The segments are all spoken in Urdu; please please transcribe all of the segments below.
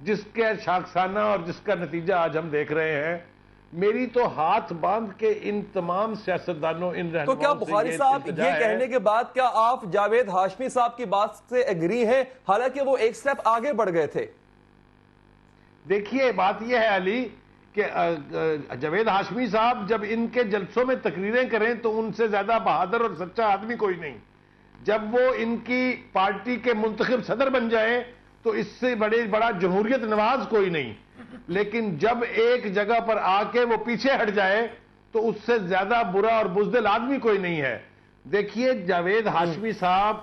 جس کے شاخسانہ اور جس کا نتیجہ آج ہم دیکھ رہے ہیں، میری تو ہاتھ باندھ کے ان تمام سیاستدانوں، ان رہنماؤں تو کیا بخاری صاحب یہ کہنے کے بعد کیا آپ جاوید ہاشمی صاحب کی بات سے ایگری ہیں، حالانکہ وہ ایک سٹیپ آگے بڑھ گئے تھے؟ دیکھیے بات یہ ہے علی کہ جاوید ہاشمی صاحب جب ان کے جلسوں میں تقریریں کریں تو ان سے زیادہ بہادر اور سچا آدمی کوئی نہیں. جب وہ ان کی پارٹی کے منتخب صدر بن جائے تو اس سے بڑا جمہوریت نواز کوئی نہیں. لیکن جب ایک جگہ پر آ کے وہ پیچھے ہٹ جائے تو اس سے زیادہ برا اور بزدل آدمی کوئی نہیں ہے. دیکھیے جاوید ہاشمی صاحب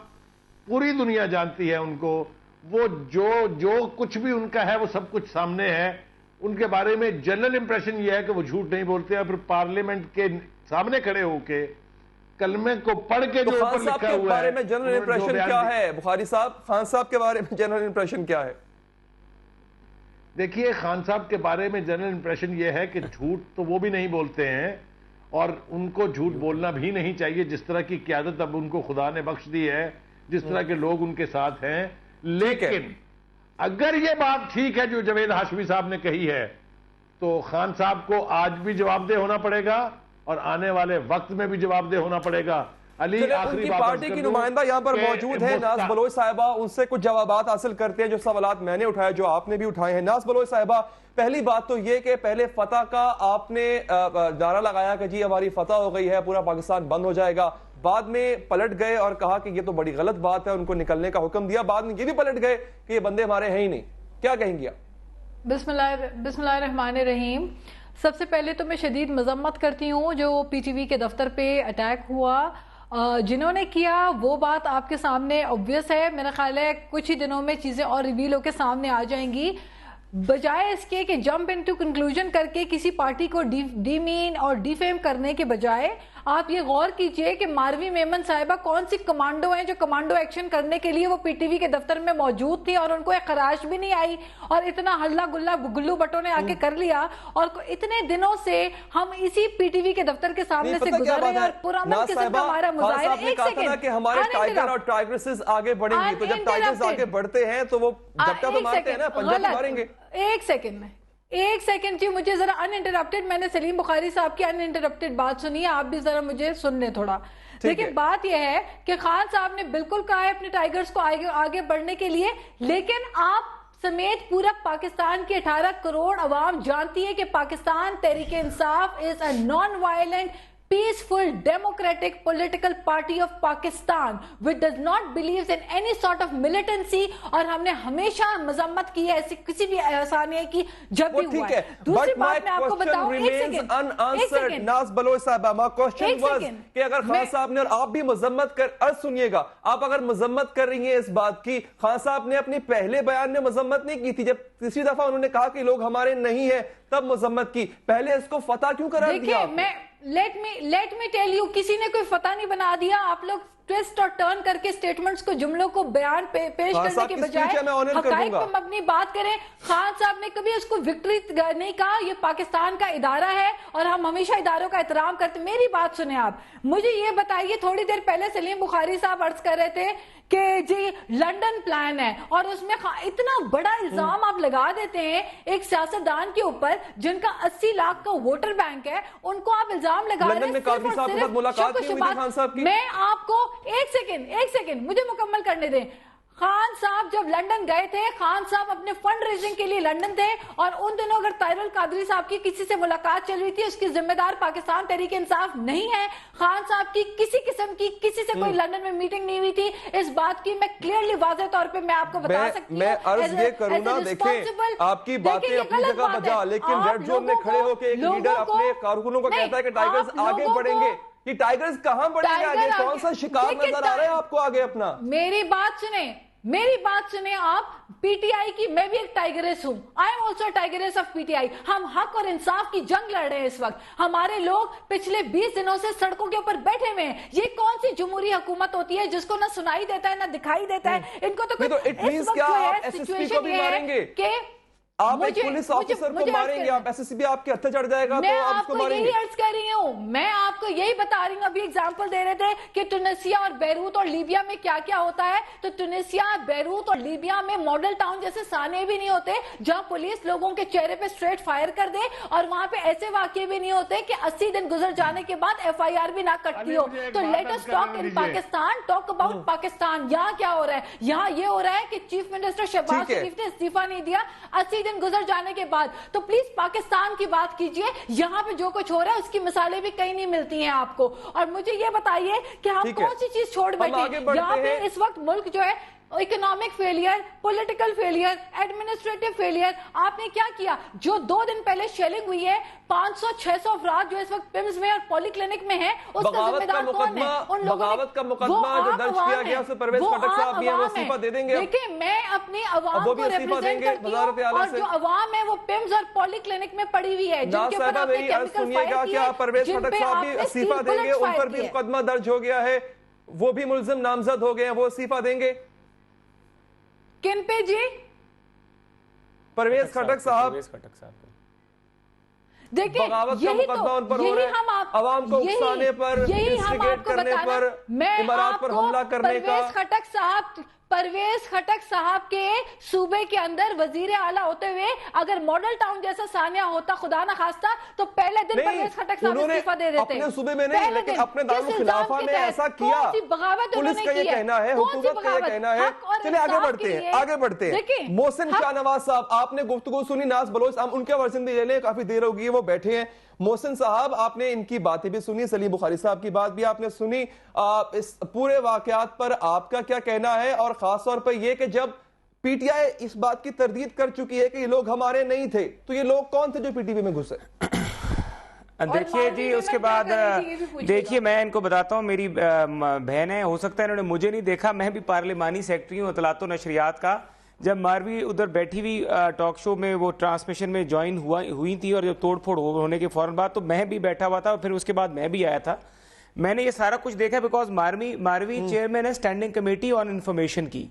پوری دنیا جانتی ہے ان کو، وہ جو کچھ بھی ان کا ہے وہ سب کچھ سامنے ہے. ان کے بارے میں جنرل امپریشن یہ ہے کہ وہ جھوٹ نہیں بولتے ہیں. پھر پارلیمنٹ کے سامنے کھڑے ہو کے کلمے کو پڑھ کے جو اوپر لکھا ہوا ہے، بارے میں جنرل امپریشن کیا ہے بخاری صاحب؟ خان صاحب کے بارے میں جنرل امپریشن کیا ہے؟ دیکھیے خان صاحب کے بارے میں جنرل امپریشن یہ ہے کہ جھوٹ تو وہ بھی نہیں بولتے ہیں اور ان کو جھوٹ بولنا بھی نہیں چاہیے. جس طرح کی قیادت اب ان کو خدا نے بخش دی ہے، جس طرح کے لوگ ان کے ساتھ ہیں. لیکن اگر یہ بات ٹھیک ہے جو جاوید ہاشمی صاحب نے کہی ہے تو خان صاحب کو آج بھی جواب دہ ہونا پڑے گا اور آنے والے وقت میں بھی جواب دہ ہونا پڑے گا. علی ان کی پارٹی کی نمائندہ یہاں پر موجود ہے ناز بلوچ صاحبہ، ان سے کچھ جوابات حاصل کرتے ہیں جو سوالات میں نے اٹھائے، جو آپ نے بھی اٹھائے ہیں. ناز بلوچ صاحبہ، پہلی بات تو یہ کہ پہلے فتح کا آپ نے نعرہ لگایا کہ جی ہماری فتح ہو گئی ہے، پورا پاکستان بند ہو جائے گا. بعد میں پلٹ گئے اور کہا کہ یہ تو بڑی غلط بات ہے، ان کو نکلنے کا حکم دیا. بعد میں یہ بھی پلٹ گئے کہ یہ بندے ہمارے ہیں ہی نہیں. کیا کہیں گے؟ بسم اللہ الرحمن الرحیم. سب سے پہلے تو میں شدید مذمت کرتی ہوں جو پی ٹی وی کے دفتر پہ اٹیک ہوا. جنہوں نے کیا وہ بات آپ کے سامنے obvious ہے. میرا خیال ہے کچھ ہی دنوں میں چیزیں اور ریویل ہو کے سامنے آ جائیں گی. بجائے اس کے کہ جمپ انٹو کنکلوژن کر کے کسی پارٹی کو ڈیمین اور ڈیفیم کرنے کے بجائے آپ یہ غور کیجئے کہ ماروی میمن صاحبہ کون سی کمانڈو ہیں جو کمانڈو ایکشن کرنے کے لیے وہ پی ٹی وی کے دفتر میں موجود تھی اور ان کو ایک خراش بھی نہیں آئی اور اتنا ہلا گلا گلو بٹوں نے آ کے کر لیا. اور اتنے دنوں سے ہم اسی پی ٹی وی کے دفتر کے سامنے سے گزر رہے ہیں اور پرامن قسم کا ہمارا مظاہرہ. ایک سیکنڈ کہ ہمارے ٹائیگر اور ٹائیگریسز آگے بڑھیں گے، تو جب ٹائیگرز آگے بڑھتے ہیں تو وہ جھٹکا تو مارتے ہیں نا، پنجہ تو ماریں گے. ایک سیکنڈ جی مجھے ذرا ان انٹرپٹیڈ، میں نے سلیم بخاری صاحب کی ان انٹرپٹیڈ بات سنی ہے، آپ بھی ذرا مجھے سن لیں تھوڑا. لیکن بات یہ ہے کہ خان صاحب نے بالکل کہا ہے اپنے ٹائیگرز کو آگے بڑھنے کے لیے، لیکن آپ سمیت پورا پاکستان کی 18 کروڑ عوام جانتی ہے کہ Pakistan Tehreek Insaf is a non violent peaceful democratic political party of Pakistan which does not believes in any sort of militancy. اور ہم نے ہمیشہ مذمت کی ہے ایسی کسی بھی آسانی کی جب بھی ہوا ہے. دوسری بات میں آپ کو بتاؤں، ایک سیکنڈ ناز بلوچ صاحبہ، my question was کہ اگر خان صاحب نے، اور آپ بھی مذمت سنیے گا، آپ اگر مذمت کر رہی ہیں اس بات کی، خان صاحب نے اپنی پہلے بیان میں مذمت نہیں کی تھی، جب تیسری دفعہ انہوں نے کہا کہ لوگ ہمارے نہیں ہیں تب مذمت کی. پہلے اس کو فتح کیوں قرار دیا؟ دیکھیں میں لیٹ می ٹیل یو، کسی نے کوئی فتح نہیں بنا دیا. آپ لوگ ٹویسٹ اور ٹرن کر کے سٹیٹمنٹس کو، جملوں کو بیان پیش کرنے کے بجائے حقائق پر مبنی بات کریں. خان صاحب نے کبھی اس کو وکٹری نہیں کہا، یہ پاکستان کا ادارہ ہے اور ہم ہمیشہ اداروں کا احترام کرتے. میری بات سنیں آپ، مجھے یہ بتائیے، تھوڑی دیر پہلے سلیم بخاری صاحب عرض کر رہے تھے کہ جی لنڈن پلان ہے اور اس میں اتنا بڑا الزام آپ لگا دیتے ہیں ایک سیاستدان کے اوپر جن کا 80 لاکھ کا ووٹر بینک ہے، ان کو آپ الزام لگا رہے ہیں. میں آپ کو ایک سیکنڈ مجھے مکمل کرنے دیں. خان صاحب جب لنڈن گئے تھے، خان صاحب اپنے فنڈ ریزنگ کے لیے لنڈن تھے اور ان دنوں اگر طاہر القادری صاحب کی کسی سے ملاقات چل رہی تھی، اس کی ذمہ دار پاکستان تحریک انصاف نہیں ہے. خان صاحب کی کسی قسم کی کسی سے کوئی لنڈن میں میٹنگ نہیں ہوئی تھی. اس بات کی میں کلیئرلی واضح طور پہ میں آپ کو بتا سکتی ہوں. میں عرض یہ کروں نا، دیکھیں آپ کی باتیں اپنی جگہ بجا، لیکن ریڈ زون میں کھڑے ہو کے ایک لیڈر اپنے کارکنوں کو کہتا ہے کہ ٹائیگرز آگے بڑھیں گے. یہ ٹائیگرز کہاں بڑھیں گے آگے؟ کون سا شکار نظر آ رہا ہے آپ کو آگے اپنا؟ میری بات سنیں آپ. پی ٹی آئی کی میں بھی ایک ٹائیگریس ہوں. I am also tigress of P T I. ہم حق اور انصاف کی جنگ لڑ رہے ہیں اس وقت. ہمارے لوگ پچھلے 20 دنوں سے سڑکوں کے اوپر بیٹھے ہوئے ہیں. یہ کون سی جمہوری حکومت ہوتی ہے جس کو نہ سنائی دیتا ہے نہ دکھائی دیتا ہے؟ ان کو تو سچویشن یہ ہے کہ آپ ایک پولیس آفیسر کو ماریں گے, آپ SSP آپ کے ہتھے چڑھ جائے گا تو آپ اس کو ماریں گے. میں آپ کو یہی عرض کر رہی ہوں, میں آپ کو یہی بتا رہی ہوں. ابھی ایگزامپل دے رہے تھے کہ ٹونسیا اور بیروت اور لیبیا میں کیا کیا ہوتا ہے. تو ٹونسیا, بیروت اور لیبیا میں ماڈل ٹاؤن جیسے سانے بھی نہیں ہوتے جہاں پولیس لوگوں کے چہرے پہ اسٹریٹ فائر کر دے, اور وہاں پہ ایسے واقعے بھی نہیں ہوتے کہ 80 دن گزر جانے کے بعد FIR بھی نہ کٹتی ہو. تو let us talk in Pakistan, talk about Pakistan. یہاں کیا ہو رہا ہے؟ یہاں یہ ہو رہا ہے کہ چیف منسٹر شہباز شریف نے استعفیٰ نہیں دیا 80 دن گزر جانے کے بعد. تو پلیز پاکستان کی بات کیجئے. یہاں پہ جو کچھ ہو رہا ہے اس کی مثالیں بھی کہیں نہیں ملتی ہیں آپ کو. اور مجھے یہ بتائیے کہ ہم کون سی چیز چھوڑ بیٹھے. یہاں پہ اس وقت ملک جو ہے economic failure, political failure, administrative failure. آپ نے کیا کیا؟ جو 2 دن پہلے شیلنگ ہوئی ہے 500-600 افراد جو اس وقت پیمز میں اور پولی کلینک میں ہیں, اس کا ذمہ دار کون ہے؟ بغاوت کا مقدمہ جو درج کیا گیا اسے پرویز خٹک صاحب بھی ہیں, وہ استعفیٰ دے دیں گے. دیکھیں, میں اپنی عوام کو ریپرزینٹ کرتی ہوں, اور جو عوام ہے وہ پیمز اور پولی کلینک میں پڑی ہوئی ہے جن کے اوپر آپ نے کیمیکل فائر کیا, پرویز خٹک صاحب بھی استعفیٰ دیں گے, ان پر بھی مقدمہ درج ہو گیا ہے, وہ بھی ملزم نامزد ہو گئے ہیں, وہ استعفیٰ دیں گے. کن پہ جی؟ پرویز خٹک صاحب. دیکھیں, بغاوت کا مقدمہ ان پر ہو رہا ہے, عوام کو اکسانے پر, انسٹیگیٹ کرنے پر, امارات پر حملہ کرنے کا. پرویز خٹک صاحب کے صوبے کے اندر وزیر اعلیٰ ہوتے ہوئے اگر ماڈل ٹاؤن جیسا سانیہ ہوتا خدا نہ خواستہ تو پہلے دن پرویز خٹک صاحب استعفیٰ دے دیتے. اپنے صوبے میں نہیں لیکن اپنے دارالخلافہ میں ایسا کیا. پولیس کا یہ کہنا ہے, حکومت کا یہ کہنا ہے. چلے آگے بڑھتے ہیں. محسن شاہ نواز صاحب, آپ نے گفتگو سنی ناز بلوچ, ہم ان کے ورژن بھی لے لیں, کافی دیر ہوگی وہ بیٹھے ہیں. محسن صاحب, آپ نے ان کی باتیں بھی سنی, سلیم بخاری صاحب کی بات بھی آپ نے سنی. اس پورے واقعات پر آپ کا کیا کہنا ہے, اور خاص طور پر یہ کہ جب PTI اس بات کی تردید کر چکی ہے کہ یہ لوگ ہمارے نہیں تھے, تو یہ لوگ کون تھے جو PTV میں گھسے؟ دیکھیے جی, اس کے بعد دیکھیے میں ان کو بتاتا ہوں, میری بہن ہے, ہو سکتا ہے انہوں نے مجھے نہیں دیکھا, میں بھی پارلیمانی سیکرٹری ہوں اطلاعات و نشریات کا. جب ماروی ادھر بیٹھی ہوئی ٹاک شو میں وہ ٹرانسمیشن میں جوائن ہوئی تھی, اور جب توڑ پھوڑ ہونے کے فوراً بعد تو میں بھی بیٹھا ہوا تھا, اور پھر اس کے بعد میں بھی آیا تھا. میں نے یہ سارا کچھ دیکھا بیکاز ماروی چیئرمین ہے اسٹینڈنگ کمیٹی آن انفارمیشن کی,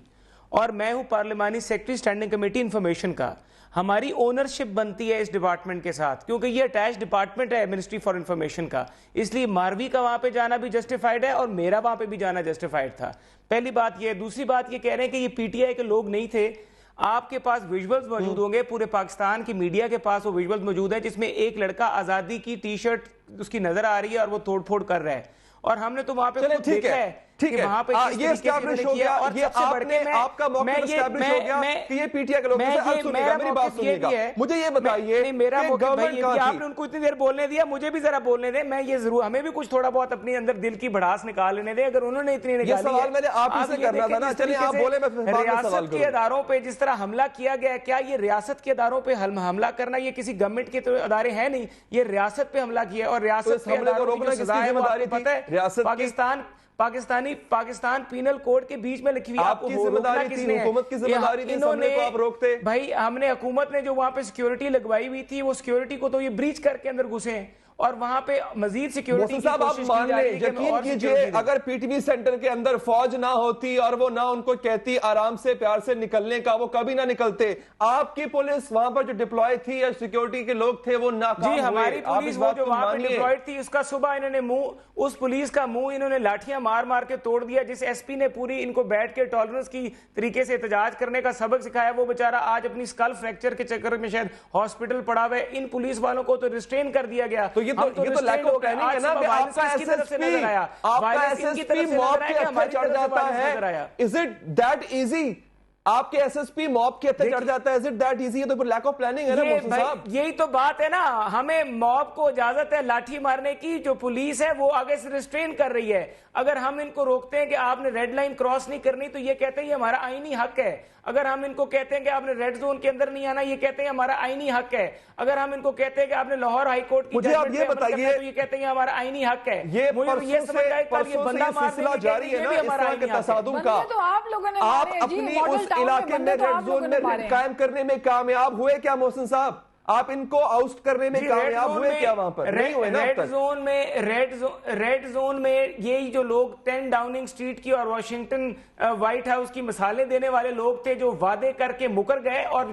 اور میں ہوں پارلیمانی سیکرٹری اسٹینڈنگ کمیٹی انفارمیشن کا. ہماری اونرشپ بنتی ہے اس ڈپارٹمنٹ کے ساتھ کیونکہ یہ اٹیچ ڈپارٹمنٹ ہے منسٹری فار انفارمیشن کا, اس لیے ماروی کا وہاں پہ جانا بھی جسٹیفائڈ ہے اور میرا وہاں پہ بھی جانا جسٹیفائڈ تھا. پہلی بات یہ. دوسری بات یہ کہہ رہے ہیں کہ یہ PTI کے لوگ نہیں تھے. آپ کے پاس ویژولز موجود ہوں گے, پورے پاکستان کی میڈیا کے پاس وہ ویژولز موجود ہیں جس میں ایک لڑکا آزادی کی ٹی شرٹ اس کی نظر آ رہی ہے اور وہ توڑ پھوڑ کر رہا ہے, اور ہم نے تو وہاں پہ خود دیکھا ہے کہ وہاں پہ یہ اسٹیبلش ہو گیا. اور سب سے بڑھ کے آپ کا موقف اسٹیبلش ہو گیا کہ یہ PTI کے لوگ ہیں. اب سنیے گا, میری بات سنیے گا, مجھے یہ بتائیے میرا موقف بھائی آپ نے ان کو اتنی دیر بولنے دیا, مجھے بھی ذرا بولنے دیں. میں یہ ضرور, ہمیں بھی کچھ تھوڑا بہت اپنے اندر دل کی بھڑاس نکال لینے دیں. اگر انہوں نے اتنی نکالی, یہ سوال میں نے آپ ہی سے کرنا تھا نا, چلیے آپ بولیں, میں بعد میں سوال کروں. ریاست کے اداروں پہ جس طرح حملہ کیا گیا, کیا یہ ریاست کے اداروں پہ حملہ کرنا یہ کسی گورنمنٹ کے ادارے ہیں نہیں, یہ ریاست پہ حملہ کیا, اور ریاست پہ اداروں کی جو سزا ہے وہ آپ کو پتہ ہے. پاکستان پینل کوڈ کے بیچ میں لکھی ہوئی, آپ کی ذمہ داری تھی, حکومت کی ذمہ داری تھی, انہوں نے آپ روکتے. بھائی ہم نے, حکومت نے جو وہاں پہ سیکیورٹی لگوائی ہوئی تھی, وہ سیکیورٹی کو تو یہ بریچ کر کے اندر گھسے ہیں, اور وہاں پہ مزید سیکیورٹی کی کوشش کی جا رہی ہے. یقین کیجئے اگر PTV سینٹر کے اندر فوج نہ ہوتی اور وہ نہ ان کو کہتی آرام سے پیار سے نکلنے کا, وہ کبھی نہ نکلتے. آپ کی پولیس وہاں پر جو ڈپلوائے تھی یا سیکیورٹی کے لوگ تھے وہ ناکام ہوئے. جی ہماری پولیس وہ جو وہاں پہ ڈپلوائے تھی, اس کا صبح انہوں نے اس پولیس کا منہ انہوں نے لاٹھیاں مار مار کے توڑ دیا. جس SP نے پوری ان کو بیٹھ کے ٹالرنس کی طریقے سے احتجاج کرنے کا سبق سکھایا, وہ بیچارہ آج اپنی اسکل فریکچر کے چکر میں شاید ہاسپٹل پڑا ہوا ہے. ان پولیس والوں کو تو ریسٹرین کر دیا گیا. تو یہ تو آپ کا SSP موب کے ہتھے چڑھ جاتا ہے. Is it that easy? آپ کے SSP موب کے ہتھے چڑھ جاتا ہے. Is it that easy? یہ تو پھر لیک آف پلاننگ ہے نا محسن صاحب. یہی تو بات ہے نا, ہمیں موب کو اجازت ہے لاٹھی مارنے کی, جو پولیس ہے وہ آگے سے ریسٹرین کر رہی ہے. اگر ہم ان کو روکتے ہیں کہ آپ نے ریڈ لائن کراس نہیں کرنی, تو یہ کہتے ہیں یہ ہمارا آئینی حق ہے. اگر ہم ان کو کہتے ہیں کہ آپ نے ریڈ زون کے اندر نہیں آنا, یہ کہتے ہیں ہمارا آئینی حق ہے. اگر ہم ان کو کہتے ہیں کہ آپ نے لاہور ہائی کورٹ کی ججمنٹ پہ عمل کرنا ہے, تو یہ کہتے ہیں ہمارا آئینی حق ہے. یہ پرسوں سے سلسلہ جاری ہے نا اس طرح کے تصادم کا. آپ اپنی اس علاقے میں ریڈ زون میں قائم کرنے میں کامیاب ہوئے کیا محسن صاحب؟ آپ ان کو آؤسٹ کرنے میں کامیاب ہوئے کیا وہاں پر؟ نہیں ہوئے نا اب تک۔ ریڈ زون میں یہی جو لوگ 10 ڈاؤننگ سٹریٹ کی اور واشنگٹن وائٹ ہاؤس کی مثالیں دینے والے لوگ تھے جو وعدے کر کے مکر گئے اور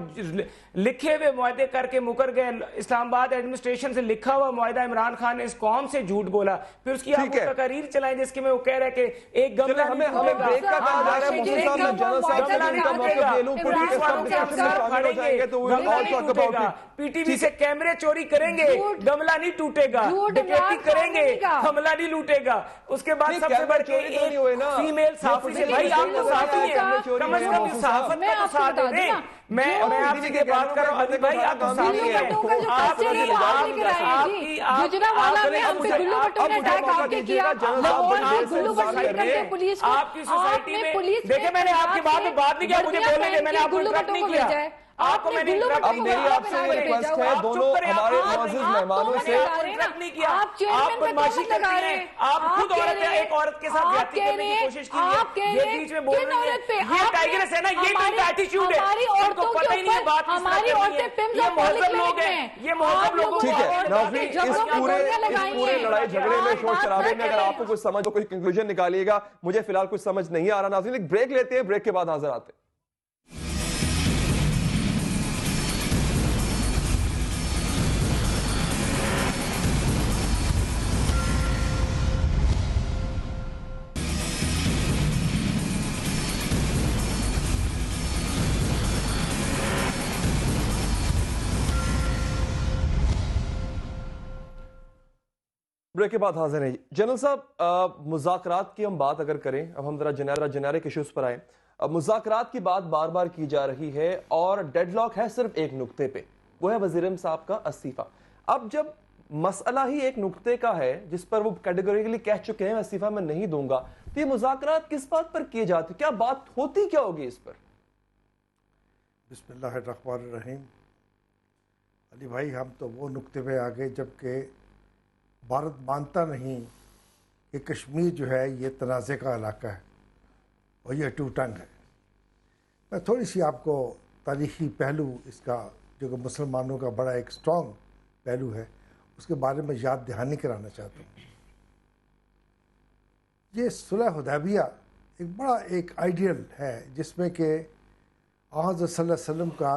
لکھے ہوئے معاہدے کر کے مکر گئے. اسلام آباد ایڈمنسٹریشن سے لکھا ہوا معاہدہ عمران خان نے اس قوم سے جھوٹ بولا, پھر اس کی آپ کو تقاریر چلائیں جس کے میں وہ کہہ رہا ہے کہ ایک گملہ ہمیں بریک کا کہا جا رہا ہے. مفتی صاحب میں جنرل صاحب سے ان کا موقف لے لوں, پھر اس وقت ڈسکشن میں شامل ہو جائیں گے تو we'll all talk about it. P T V سے کیمرے چوری کریں گے, گملہ نہیں ٹوٹے گا, ڈکیتی کریں گے, حملہ نہیں لوٹے گا. اس کے بعد سب سے بڑھ کے ایک فیمیل صحافی سے, بھائی آپ تو صحافی ہیں, کم از کم صحافت کا تو ساتھ دے دیں. میں آپ سے بات کر رہا ہوں, علی بھائی آپ تو صحافی ہیں, آپ کی سوسائٹی میں دیکھیں, میں نے آپ کی بات میں بات نہیں کیا, مجھے بولنے دیں, میں نے آپ کو انٹرپٹ نہیں کیا. آپ کو میں نے اب میری آپ سے ریکویسٹ ہے دونوں ہمارے معزز مہمانوں سے, آپ بدماشی کرتی ہیں, آپ خود عورت ہیں, ایک عورت کے ساتھ زیادتی کرنے کی کوشش کی ہے, یہ بیچ میں بول رہی ہے, یہ ٹائگرس ہے نا, یہ ان کا ایٹیچیوڈ ہے, ان کو پتہ ہی نہیں ہے بات کس طرح کرنی ہے. یہ مہذب لوگ ہیں, یہ مہذب لوگوں کو. ٹھیک ہے ناظرین, اس پورے لڑائی جھگڑے میں شور شرابے میں اگر آپ کو کچھ سمجھ کوئی کنکلوژن نکالیے گا, مجھے فی الحال کچھ سمجھ نہیں آ رہا. ناظرین ایک بریک لیتے ہیں, بریک کے بعد حاضر آتے ہیں. بریک کے بعد حاضر ہیں. جنرل صاحب, مذاکرات کی ہم بات اگر کریں, اب ہم ذرا جنیرک ایشوز پر آئیں. مذاکرات کی بات بار بار کی جا رہی ہے اور ڈیڈ لاک ہے صرف ایک نقطے پہ, وہ ہے وزیر اعظم صاحب کا استعفیٰ. اب جب مسئلہ ہی ایک نقطے کا ہے جس پر وہ کیٹیگوریکلی کہہ چکے ہیں استعفیٰ میں نہیں دوں گا, تو یہ مذاکرات کس بات پر کیے جاتے, کیا بات ہوتی کیا ہوگی اس پر؟ بسم اللہ الرحمن الرحیم. علی بھائی, ہم تو وہ نقطے پہ آ گئے جب کہ بھارت مانتا نہیں کہ کشمیر جو ہے یہ تنازع کا علاقہ ہے اور یہ ٹو ٹنگ ہے. میں تھوڑی سی آپ کو تاریخی پہلو اس کا, جو کہ مسلمانوں کا بڑا ایک سٹرونگ پہلو ہے, اس کے بارے میں یاد دہانی کرانا چاہتا ہوں. یہ صلح حدیبیہ ایک بڑا ایک آئیڈیل ہے جس میں کہ آن صلی اللہ علیہ وسلم کا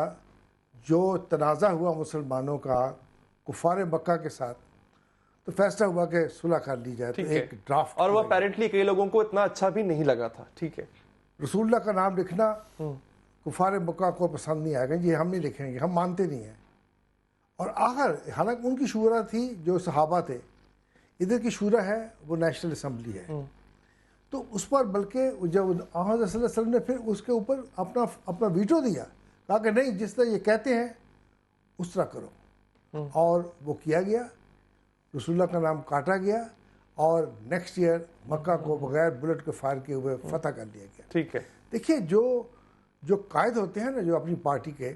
جو تنازع ہوا مسلمانوں کا کفار مکہ کے ساتھ, تو فیصلہ ہوا کہ صلح کر لی جائے. تو ایک ڈرافٹ, اور وہ اپیرنٹلی کئی لوگوں کو اتنا اچھا بھی نہیں لگا تھا. ٹھیک ہے, رسول اللہ کا نام لکھنا کفار مکہ کو پسند نہیں آئے گا, یہ ہم نہیں لکھیں گے, ہم مانتے نہیں ہیں. اور آخر حالانکہ ان کی شورا تھی جو صحابہ تھے, ادھر کی شورا ہے وہ نیشنل اسمبلی ہے, تو اس پر بلکہ جب آن صلی اللہ علیہ وسلم نے پھر اس کے اوپر اپنا ویٹو دیا, کہا کہ نہیں جس طرح یہ کہتے ہیں اس طرح کرو, اور وہ کیا گیا. رسول اللہ کا نام کاٹا گیا اور نیکسٹ ایئر مکہ کو بغیر بلٹ کے فائر کیے ہوئے فتح کر لیا گیا. ٹھیک ہے, دیکھیے جو قائد ہوتے ہیں نا, جو اپنی پارٹی کے,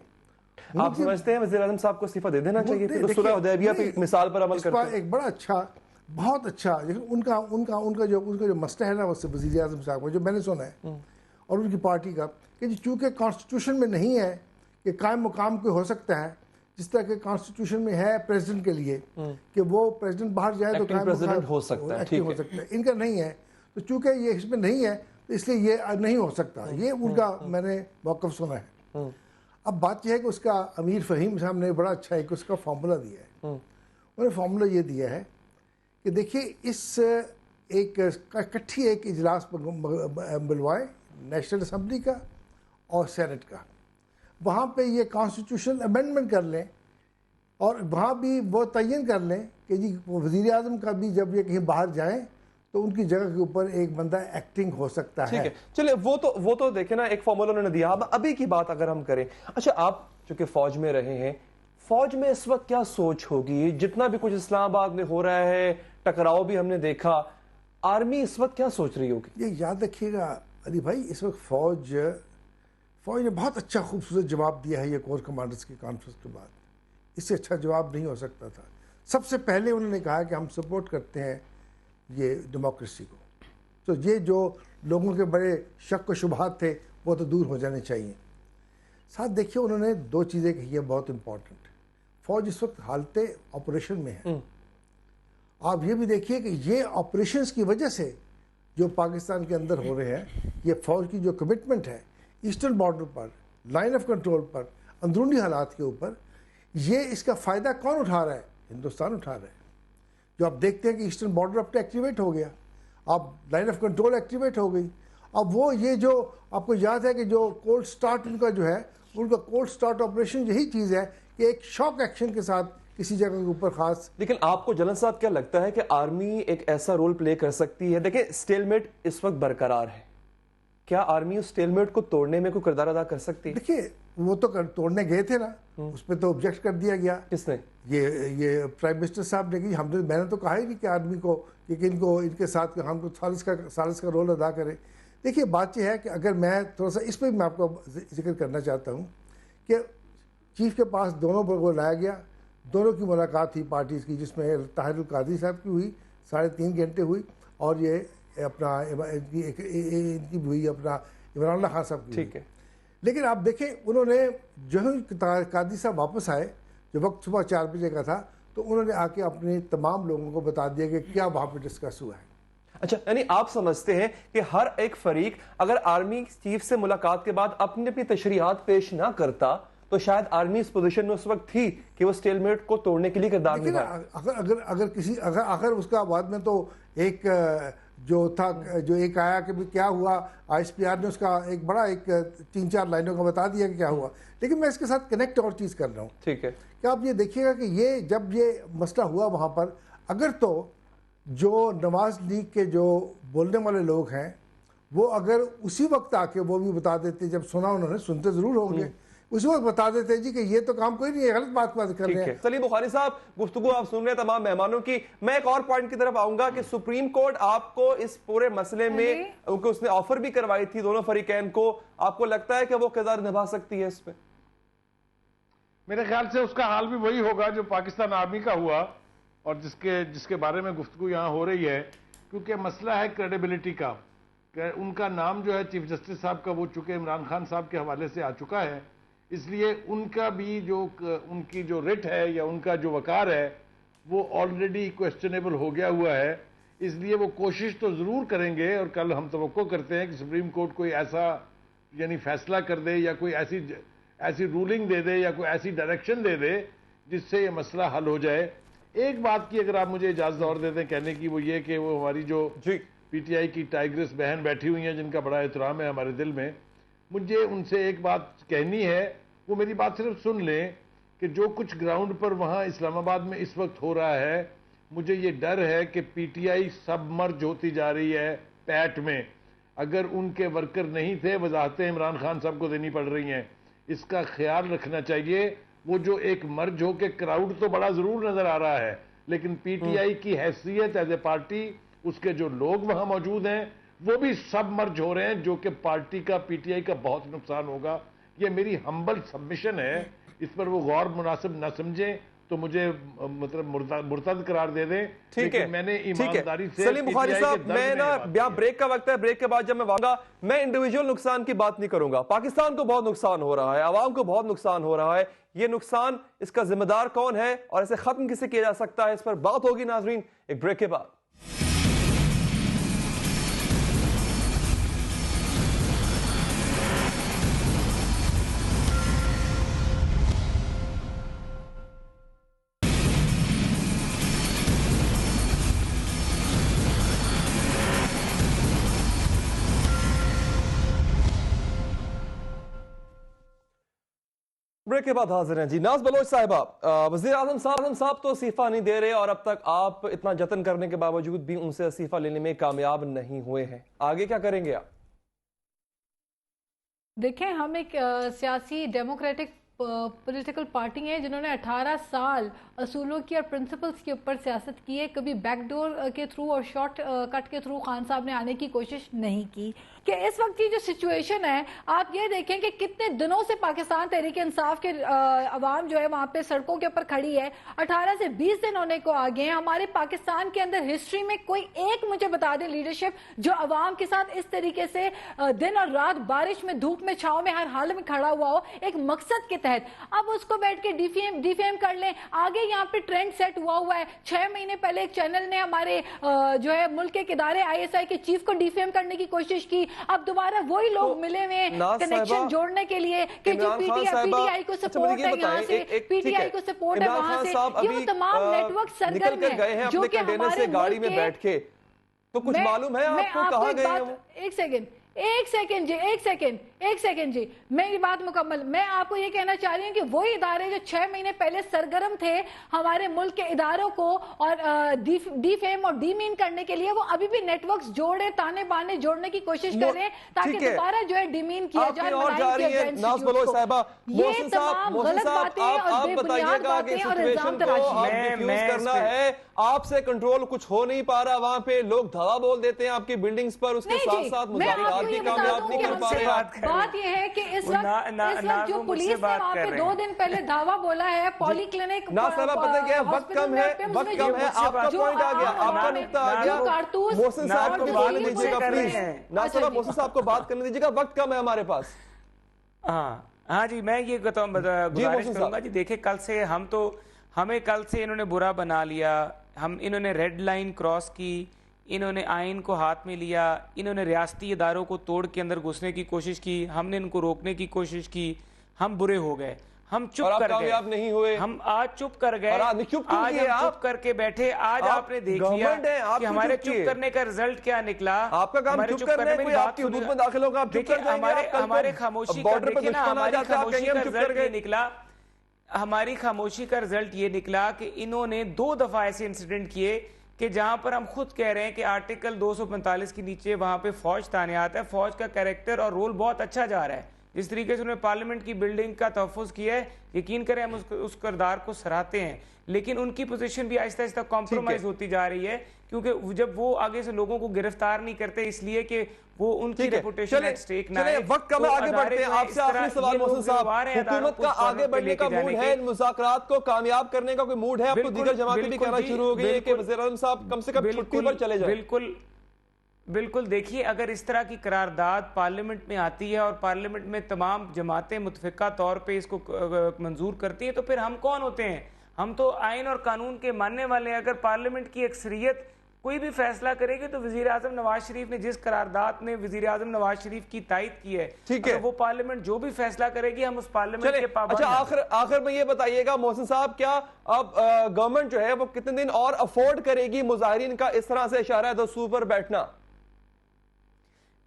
آپ سمجھتے ہیں وزیر اعظم صاحب کو استعفیٰ دے دینا چاہیے پھر صلح حدیبیہ پہ مثال پر عمل کرتے ہیں؟ ایک بڑا اچھا, بہت اچھا, ان کا جو مسئلہ ہے نا وزیر اعظم صاحب کا, جو میں نے سنا ہے اور ان کی پارٹی کا, کہ چونکہ کانسٹیٹیوشن میں نہیں ہے کہ قائم مقام کوئی ہو سکتا ہے, جس طرح کہ کانسٹیٹیوشن میں ہے پریزیڈنٹ کے لیے کہ وہ پریزیڈنٹ باہر جائے تو قائم مقام ہو سکتا ہے, ان کا نہیں ہے. تو چونکہ یہ اس میں نہیں ہے تو اس لیے یہ نہیں ہو سکتا. یہ ان کا میں نے موقف سنا ہے. اب بات یہ ہے کہ اس کا امیر فہیم صاحب نے بڑا اچھا ایک اس کا فارمولا دیا ہے. انہوں نے فارمولا یہ دیا ہے کہ دیکھیے, اس ایک اکٹھی ایک اجلاس بلوائے نیشنل اسمبلی کا اور سینٹ کا, وہاں پہ یہ کانسٹیٹیوشن امینڈمنٹ کر لیں اور وہاں بھی وہ تعین کر لیں کہ جی وزیر اعظم کا بھی جب یہ کہیں باہر جائیں تو ان کی جگہ کے اوپر ایک بندہ ایکٹنگ ہو سکتا ہے. ٹھیک ہے, چلے وہ تو دیکھیں نا, ایک فارمولا انہوں نے دیا. ابھی کی بات اگر ہم کریں, اچھا آپ چونکہ فوج میں رہے ہیں, فوج میں اس وقت کیا سوچ ہوگی؟ جتنا بھی کچھ اسلام آباد میں ہو رہا ہے, ٹکراؤ بھی ہم نے دیکھا, آرمی اس وقت کیا سوچ رہی ہوگی؟ یہ یاد رکھیے گا علی بھائی, اس وقت فوج نے بہت اچھا خوبصورت جواب دیا ہے یہ کور کمانڈرز کی کانفرنس کے بعد. اس سے اچھا جواب نہیں ہو سکتا تھا. سب سے پہلے انہوں نے کہا کہ ہم سپورٹ کرتے ہیں یہ ڈیموکریسی کو, تو یہ جو لوگوں کے بڑے شک و شبہات تھے وہ تو دور ہو جانے چاہیے. ساتھ دیکھیے انہوں نے دو چیزیں کہی ہیں بہت امپورٹنٹ. فوج اس وقت حالت آپریشن میں ہے. آپ یہ بھی دیکھیے کہ یہ آپریشنز کی وجہ سے جو پاکستان کے اندر ہو رہے ہیں, یہ فوج کی جو کمٹمنٹ ہے ایسٹرن بارڈر پر, لائن آف کنٹرول پر, اندرونی حالات کے اوپر, یہ اس کا فائدہ کون اٹھا رہا ہے؟ ہندوستان اٹھا رہا ہے. جو آپ دیکھتے ہیں کہ ایسٹرن بارڈر اب ایکٹیویٹ ہو گیا, اب لائن آف کنٹرول ایکٹیویٹ ہو گئی. اب وہ یہ جو آپ کو یاد ہے کہ جو کولڈ سٹارٹ ان کا جو ہے, ان کا کولڈ سٹارٹ آپریشن یہی چیز ہے کہ ایک شاک ایکشن کے ساتھ کسی جگہ کے اوپر خاص. لیکن آپ کو جنرل صاحب کیا لگتا ہے کہ آرمی ایک ایسا رول پلے کر سکتی ہے؟ دیکھیں سٹیل میٹ اس وقت برقرار ہے, کیا آرمی اس سٹیل میٹ کو توڑنے میں کوئی کردار ادا کر سکتی ہے؟ دیکھیے وہ تو توڑنے گئے تھے نا, اس پہ تو آبجیکٹ کر دیا گیا. کس نے؟ یہ پرائم منسٹر صاحب نے کہ میں نے تو کہا ہی نہیں کہ آرمی کو کہ ان کے ساتھ ہم کو ثالث کا رول ادا کرے. دیکھیے بات یہ ہے کہ اگر میں تھوڑا سا اس پہ میں آپ کو ذکر کرنا چاہتا ہوں کہ چیف کے پاس دونوں کو لایا گیا, دونوں کی ملاقات تھی پارٹیز کی, جس میں طاہر القادری صاحب کی ہوئی 3.5 گھنٹے ہوئی, اور یہ اپنا ان کی ہوئی اپنا عمران اللہ خان صاحب کی. ٹھیک ہے. لیکن آپ دیکھیں انہوں نے جو ہی قادری صاحب واپس آئے, جو وقت صبح 4 بجے کا تھا, تو انہوں نے آ کے اپنے تمام لوگوں کو بتا دیا کہ کیا وہاں پہ ڈسکس ہوا ہے. اچھا, یعنی آپ سمجھتے ہیں کہ ہر ایک فریق اگر آرمی چیف سے ملاقات کے بعد اپنی تشریحات پیش نہ کرتا تو شاید آرمی اس پوزیشن میں اس وقت تھی کہ وہ سٹیل میٹ کو توڑنے کے لیے کردار نبھائے. اگر اس کا بعد میں تو ایک جو تھا جو ایک آیا کہ کیا ہوا, آئی ایس پی آر نے اس کا ایک بڑا 3-4 لائنوں کا بتا دیا کہ کیا ہوا. لیکن میں اس کے ساتھ کنیکٹ اور چیز کر رہا ہوں. ٹھیک ہے. کہ آپ یہ دیکھیے گا کہ جب یہ مسئلہ ہوا وہاں پر, اگر تو جو نواز لیگ کے جو بولنے والے لوگ ہیں وہ اگر اسی وقت آ کے وہ بھی بتا دیتے, جب سنا انہوں نے, سنتے ضرور ہوں گے, اسی وقت بتا دیتے جی کہ یہ تو کام کوئی نہیں ہے, غلط بات کر رہے ہیں. سلیم بخاری صاحب, گفتگو آپ سن رہے ہیں تمام مہمانوں کی. میں ایک اور پوائنٹ کی طرف آؤں گا کہ سپریم کورٹ آپ کو اس پورے مسئلے میں, کیونکہ اس نے آفر بھی کروائی تھی دونوں فریقین کو, آپ کو لگتا ہے کہ وہ کردار نبھا سکتی ہے اس پہ؟ میرے خیال سے اس کا حال بھی وہی ہوگا جو پاکستان آرمی کا ہوا اور جس کے بارے میں گفتگو یہاں ہو رہی ہے, کیونکہ مسئلہ ہے کریڈیبلٹی کا. ان کا نام جو ہے چیف جسٹس صاحب کا وہ چونکہ عمران خان صاحب کے حوالے سے آ چکا ہے, اس لیے ان کا بھی ان کی جو ریٹ ہے یا ان کا جو وقار ہے وہ آلریڈی کویسچنیبل ہو گیا ہوا ہے. اس لیے وہ کوشش تو ضرور کریں گے, اور کل ہم توقع کرتے ہیں کہ سپریم کورٹ کوئی ایسا یعنی فیصلہ کر دے یا کوئی ایسی رولنگ دے دے یا کوئی ایسی ڈائریکشن دے دے جس سے یہ مسئلہ حل ہو جائے. ایک بات کی اگر آپ مجھے اجازت اور دے دیں کہنے کی, وہ یہ کہ وہ ہماری جو پی ٹی آئی کی ٹائیگرس بہن بیٹھی ہوئی ہیں جن کا بڑا احترام ہے ہمارے دل میں, مجھے ان سے ایک بات کہنی ہے. وہ میری بات صرف سن لیں کہ جو کچھ گراؤنڈ پر وہاں اسلام آباد میں اس وقت ہو رہا ہے, مجھے یہ ڈر ہے کہ پی ٹی آئی سب مرج ہوتی جا رہی ہے پیٹ میں. اگر ان کے ورکر نہیں تھے, وضاحتیں عمران خان صاحب کو دینی پڑ رہی ہیں, اس کا خیال رکھنا چاہیے. وہ جو ایک مرج ہو کے کراؤڈ تو بڑا ضرور نظر آ رہا ہے, لیکن پی ٹی آئی کی حیثیت ایز اے پارٹی, اس کے جو لوگ وہاں موجود ہیں وہ بھی سب مرج ہو رہے ہیں, جو کہ پارٹی کا, پی ٹی آئی کا بہت نقصان ہوگا. یہ میری ہمبل سبمیشن ہے, اس پر وہ غور مناسب نہ سمجھیں تو مجھے مطلب مرتد قرار دے دیں. ٹھیک ہے, میں نے ایمانداری سے سلیم بخاری صاحب, میں نا یہاں بریک کا وقت ہے, بریک کے بعد جب میں واگا میں انڈیویجول نقصان کی بات نہیں کروں گا. پاکستان کو بہت نقصان ہو رہا ہے, عوام کو بہت نقصان ہو رہا ہے. یہ نقصان, اس کا ذمہ دار کون ہے اور اسے ختم کسے کیا جا سکتا ہے, اس پر بات ہوگی ناظرین ایک بریک کے بعد. بریک کے بعد حاضر ہیں جی. ناز بلوچ صاحبہ, وزیر اعظم صاحب تو استعفیٰ نہیں دے رہے اور اب تک آپ اتنا جتن کرنے کے باوجود بھی ان سے استعفیٰ لینے میں کامیاب نہیں ہوئے ہیں. آگے کیا کریں گے آپ؟ دیکھیں, ہم ایک سیاسی ڈیموکریٹک پولیٹیکل پارٹی ہیں جنہوں نے 18 سال اصولوں کی اور پرنسپلز کے اوپر سیاست کی ہے. کبھی بیک ڈور کے تھرو اور شارٹ کٹ کے تھرو خان صاحب نے آنے کی کوشش نہیں کی. کہ اس وقت کی جو سچویشن ہے آپ یہ دیکھیں کہ کتنے دنوں سے پاکستان تحریک انصاف کے عوام جو ہے وہاں پہ سڑکوں کے اوپر کھڑی ہے, 18 سے 20 دن ہونے کو آگے ہیں. ہمارے پاکستان کے اندر ہسٹری میں کوئی ایک مجھے بتا دے لیڈرشپ جو عوام کے ساتھ اس طریقے سے دن اور رات بارش میں دھوپ میں چھاؤں میں ہر حال میں کھڑا ہوا ہو ایک مقصد کے تحت. اب اس کو بیٹھ کے ڈی فیم کر لیں. آگے یہاں پہ ٹرینڈ سیٹ ہوا ہے. 6 مہینے پہلے ایک چینل نے ہمارے جو ہے ملک کے ادارے ISI کے چیف کو ڈی فیم کرنے کی کوشش کی. اب دوبارہ وہی لوگ ملے ہوئے ہیں کنیکشن جوڑنے کے لیے کہ جو پی ٹی آئی کو سپورٹ ہے یہاں سے, پی ٹی آئی کو سپورٹ ہے وہاں سے, یہ وہ تمام نیٹ ورک سرگرم ہیں جو کہ ہمارے گاڑی میں بیٹھ کے. تو کچھ معلوم ہے آپ کو کہاں گئے ہیں وہ؟ ایک سیکنڈ جی میری بات مکمل. میں آپ کو یہ کہنا چاہ رہی ہوں کہ وہی ادارے جو 6 مہینے پہلے سرگرم تھے ہمارے ملک کے اداروں کو اور ڈی فیم اور ڈی مین کرنے کے لیے, وہ ابھی بھی نیٹ ورکس جوڑے تانے بانے جوڑنے کی کوشش کر رہے ہیں تاکہ دوبارہ جو ہے ڈی مین کیا جائے. یہ تمام غلط باتیں اور بے بنیاد باتیں اور الزام تراشی. آپ سے کنٹرول کچھ ہو نہیں پا رہا, وہاں پہ لوگ دھوا بول دیتے ہیں آپ کی بلڈنگز پر, اس کے ساتھ ساتھ مظاہرات بھی کامیاب نہیں کر پا رہے. بات یہ ہے کہ اس وقت جو پولیس نے وہاں پہ 2 دن پہلے دعویٰ بولا ہے پولی کلینک پتہ کیا ہے, وقت کم ہے, آپ کا پوائنٹ آ گیا, آپ کا نقطہ آ گیا. محسن صاحب کو بات دیجیے گا پلیز. ناصر صاحب محسن صاحب کو بات کرنے دیجیے گا, وقت کم ہے ہمارے پاس. ہاں جی میں یہ گزارش کروں گا جی. دیکھیں کل سے ہمیں کل سے انہوں نے برا بنا لیا, انہوں نے ریڈ لائن کراس کی, انہوں نے آئین کو ہاتھ میں لیا, انہوں نے ریاستی اداروں کو توڑ کے اندر گھسنے کی کوشش کی, ہم نے ان کو روکنے کی کوشش کی, ہم برے ہو گئے, ہم چپ کر گئے, نہیں ہوئے, ہم آج چپ کر گئے, آج ہم چپ کر کے بیٹھے. آج آپ نے دیکھ لیا کہ ہمارے چپ کرنے کا رزلٹ کیا نکلا. آپ کا کام چپ کرنے میں آپ کی حدود میں داخل ہوگا, آپ چپ کر جائیں گے. ہمارے خاموشی کا دیکھیں نا, ہماری خاموشی کا رزلٹ یہ نکلا, ہماری خاموشی کا رزلٹ یہ نکلا کہ انہوں نے 2 دفعہ ایسے انسیڈنٹ کیے کہ جہاں پر ہم خود کہہ رہے ہیں کہ آرٹیکل 245 کے نیچے وہاں پہ فوج تعینات ہے, فوج کا کریکٹر اور رول بہت اچھا جا رہا ہے. جس طریقے سے انہوں نے پارلیمنٹ کی بلڈنگ کا تحفظ کیا ہے, یقین کریں ہم اس کردار کو سراہتے ہیں, لیکن ان کی پوزیشن بھی آہستہ آہستہ کمپرومائز ہوتی جا رہی ہے, کیونکہ جب وہ آگے سے لوگوں کو گرفتار نہیں کرتے اس لیے کہ وہ ان کی ریپوٹیشن ایٹ سٹیک نہ ہے. وقت کم ہے, آگے بڑھتے ہیں. آپ سے آخری سوال محسن صاحب, حکومت کا آگے بڑھنے کا موڈ ہے, مذاکرات کو کامیاب کرنے کا کوئی موڈ ہے؟ آپ کو دیگر جماعتیں بھی کہنا شروع ہو گئی ہے کہ وزیر اعظم صاحب کم سے کم چھٹی پر چلے جائیں. بالکل دیکھیے, اگر اس طرح کی قرارداد پارلیمنٹ میں آتی ہے اور پارلیمنٹ میں تمام جماعتیں متفقہ طور پہ اس کو منظور کرتی ہیں تو پھر ہم کون ہوتے ہیں؟ ہم تو آئین اور قانون کے ماننے والے ہیں. اگر پارلیمنٹ کی اکثریت کوئی بھی فیصلہ کرے گی تو وزیر اعظم نواز شریف نے جس قرارداد نے وزیر اعظم نواز شریف کی تائید کی ہے, اگر وہ پارلیمنٹ جو بھی فیصلہ کرے گی ہم اس پارلیمنٹ کے پابند. اچھا آخر میں یہ بتائیے گا محسن صاحب, کیا اب گورنمنٹ جو ہے وہ کتنے دن اور افورڈ کرے گی مظاہرین کا اس طرح سے اشارہ دستور پر بیٹھنا؟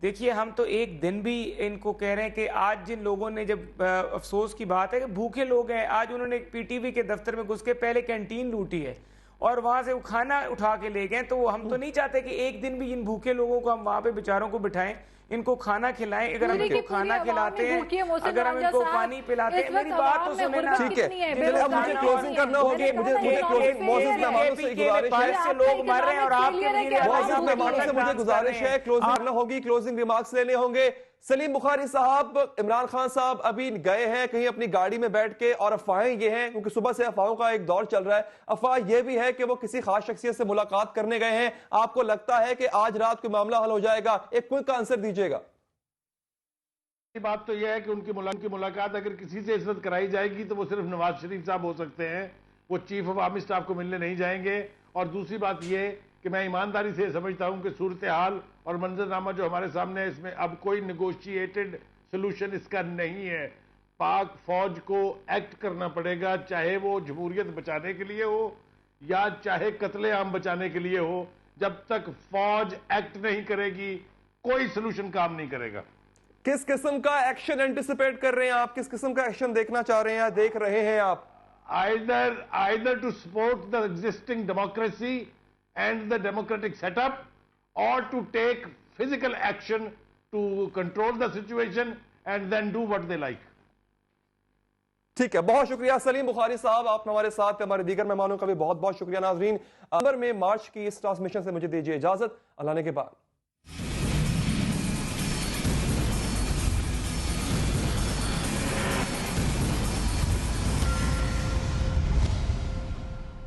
دیکھیے ہم تو ایک دن بھی ان کو کہہ رہے ہیں کہ آج جن لوگوں نے, جب افسوس کی بات ہے کہ بھوکے لوگ ہیں, آج انہوں نے پی ٹی وی کے دفتر میں گھس کے پہلے کینٹین لوٹی ہے اور وہاں سے وہ کھانا اٹھا کے لے گئے, تو ہم تو نہیں چاہتے کہ ایک دن بھی ان بھوکے لوگوں کو ہم وہاں پہ بیچاروں کو بٹھائیں, ان کو کھانا کھلائیں. اگر ہم ان کو کھانا کھلاتے ہیں, اگر ہم ان کو پانی پلاتے ہیں, میری بات تو سنیں نا. ٹھیک ہے, مجھے کلوزنگ کرنا ہوگی, لوگ مر رہے ہیں اور آپ سے مجھے گزارش ہے کلوزنگ کرنا ہوگی, کلوزنگ ریمارکس لینے ہوں گے. سلیم بخاری صاحب, عمران خان صاحب ابھی گئے ہیں کہیں اپنی گاڑی میں بیٹھ کے, اور افواہیں یہ ہیں کیونکہ صبح سے افواہوں کا ایک دور چل رہا ہے, افواہ یہ بھی ہے کہ وہ کسی خاص شخصیت سے ملاقات کرنے گئے ہیں. آپ کو لگتا ہے کہ آج رات کوئی معاملہ حل ہو جائے گا؟ ایک کوئک آنسر دیجیے گا. بات تو یہ ہے کہ ان کی ملاقات اگر کسی سے اس وقت کرائی جائے گی تو وہ صرف نواز شریف صاحب ہو سکتے ہیں, وہ چیف آف آرمی اسٹاف کو ملنے نہیں جائیں گے. اور دوسری بات یہ کہ میں ایمانداری سے سمجھتا ہوں کہ صورتحال اور منظرنامہ جو ہمارے سامنے ہے اس میں اب کوئی نیگوشیٹڈ سلوشن اس کا نہیں ہے. پاک فوج کو ایکٹ کرنا پڑے گا, چاہے وہ جمہوریت بچانے کے لیے ہو یا چاہے قتل عام بچانے کے لیے ہو. جب تک فوج ایکٹ نہیں کرے گی کوئی سلوشن کام نہیں کرے گا. کس قسم کا ایکشن اینٹیسپیٹ کر رہے ہیں آپ؟ کس قسم کا ایکشن دیکھنا چاہ رہے ہیں, دیکھ رہے ہیں آپ؟ Either to support the existing democracy and the democratic setup, or to take physical action to control the situation and then do what they like. ٹھیک ہے, بہت شکریہ سلیم بخاری صاحب, آپ ہمارے ساتھ. ہمارے دیگر مہمانوں کا بھی بہت بہت شکریہ. ناظرین, نومبر میں مارچ کی اس ٹرانسمیشن سے مجھے دیجیے اجازت. اللہ نے کے بعد.